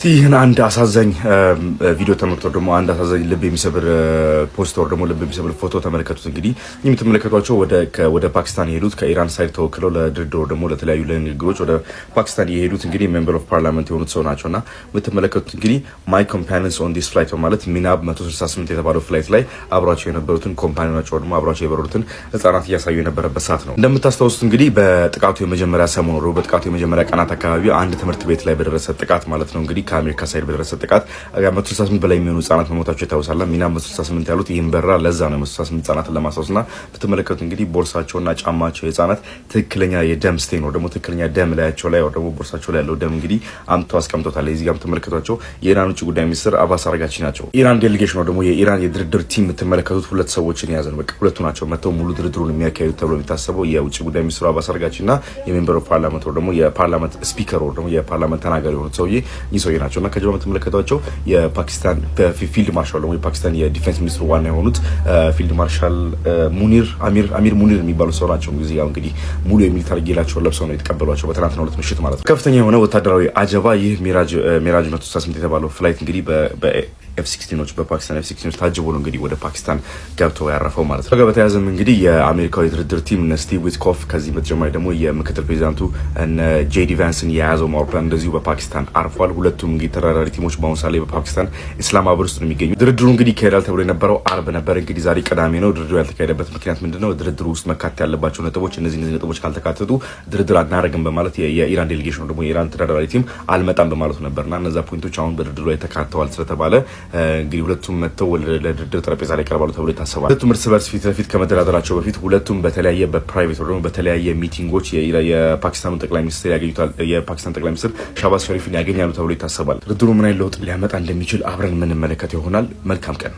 ይህን አንድ አሳዛኝ ቪዲዮ ተመልክቶ ደግሞ አንድ አሳዛኝ ልብ የሚሰብር ፖስተር ደግሞ ልብ የሚሰብር ፎቶ ተመለከቱት። እንግዲህ የምትመለከቷቸው ወደ ፓኪስታን የሄዱት ከኢራን ሳይድ ተወክለው ለድርድር ደግሞ ለተለያዩ ለንግግሮች ወደ ፓኪስታን የሄዱት እንግዲህ ሜምበር ኦፍ ፓርላመንት የሆኑት ሰው ናቸውና የምትመለከቱት እንግዲህ ማይ ኮምፓኒየንስ ኦን ዲስ ፍላይት ማለት ሚናብ 168 የተባለው ፍላይት ላይ አብሯቸው የነበሩትን ኮምፓኒዮናቸው ደግሞ አብሯቸው የበሩትን ህጻናት እያሳዩ የነበረበት ሰዓት ነው። እንደምታስታውሱት እንግዲህ በጥቃቱ የመጀመሪያ ሰሞኑ ነው በጥቃቱ የመጀመሪያ ቀናት አካባቢ አንድ ትምህርት ቤት ላይ በደረሰ ጥቃት ማለት ነው እንግዲህ ከአሜሪካ ሳይድ በደረሰ ጥቃት 168 በላይ የሚሆኑ ህጻናት መሞታቸው ይታወሳል። ሚናብ 168 ያሉት ይህን በራ ለዛ ነው 168 ህጻናትን ለማስታወስና ብትመለከቱት እንግዲህ ቦርሳቸውና ጫማቸው የህጻናት ትክክለኛ የደም ስቴን ነው ደግሞ ትክክለኛ ደም ላያቸው ላይ ደግሞ ቦርሳቸው ላይ ያለው ደም እንግዲህ አምጥተው አስቀምጦታል። እዚህ ጋር የምትመለከቷቸው የኢራን ውጭ ጉዳይ ሚኒስትር አባስ አራጋቺ ናቸው። ኢራን ዴሌጌሽን ነው ደግሞ የኢራን የድርድር ቲም የምትመለከቱት ሁለት ሰዎችን የያዘ ነው። በቃ ሁለቱ ናቸው መተው ሙሉ ድርድሩን የሚያካሂዱት ተብሎ የሚታሰበው የውጭ ጉዳይ ሚኒስትሩ አባስ አራጋቺና የሜምበር ኦፍ ፓርላመንት ደግሞ የፓርላመንት ስፒከር ደግሞ የፓርላመንት ተናጋሪ የሆኑት ሰውዬ ይህ ሰውዬ ናቸውና ከጀርባ የምትመለከቷቸው የፓኪስታን ፊልድ ማርሻል ደግሞ የፓኪስታን የዲፌንስ ሚኒስትሩ ዋና የሆኑት ፊልድ ማርሻል አሚር ሙኒር የሚባሉ ሰው ናቸው። እንግዲህ ሙሉ የሚሊታሪ ጌላቸውን ለብሰው ነው የተቀበሏቸው በትናንትናው ዕለት ምሽት ማለት ነው። ከፍተኛ የሆነ ወታደራዊ አጀባ ይህ ሚራጅ 168 የተባለው ፍላይት እንግዲህ F-16ኖች በፓኪስታን F-16ኖች ታጅቦ ነው እንግዲህ ወደ ፓኪስታን ገብተው ያረፈው ማለት ነው። በተያያዘም እንግዲህ የአሜሪካው የድርድር ቲም ስቲቭ ዊትኮፍ ከዚህ በተጨማሪ ደግሞ የምክትል ፕሬዚዳንቱ ጄዲ ቫንስን የያዘው አውሮፕላን እንደዚሁ በፓኪስታን አርፏል። ሁለቱም እንግዲህ ተራራሪ ቲሞች በአሁኑ ሰዓት ላይ በፓኪስታን ኢስላማባድ ውስጥ ነው የሚገኙ። ድርድሩ እንግዲህ ይካሄዳል ተብሎ የነበረው አርብ ነበር። እንግዲህ ዛሬ ቅዳሜ ነው። ድርድሩ ያልተካሄደበት ምክንያት ምንድነው? ድርድሩ ውስጥ መካተት ያለባቸው ነጥቦች እነዚህ ነጥቦች ካልተካተቱ ድርድር አናደርግም በማለት የኢራን ዴሌጌሽን ደግሞ የኢራን ተራራሪ ቲም አልመጣም በማለቱ ነበርና እነዛ ፖይንቶች አሁን በድርድሩ ላይ ተካተዋል ስለተባለ እንግዲህ ሁለቱም መተው ለድርድር ጠረጴዛ ላይ ይቀርባሉ ተብሎ ይታሰባል። ሁለቱም እርስ በርስ ፊት ለፊት ከመደራደራቸው በፊት ሁለቱም በተለያየ በፕራይቬት ወይ ደግሞ በተለያየ ሚቲንጎች የፓኪስታኑ ጠቅላይ ሚኒስትር ያገኙታል። የፓኪስታን ጠቅላይ ሚኒስትር ሻህባዝ ሸሪፍን ያገኛሉ ተብሎ ይታሰባል። ድርድሩ ምን አይነት ለውጥ ሊያመጣ እንደሚችል አብረን የምንመለከት ይሆናል። መልካም ቀን።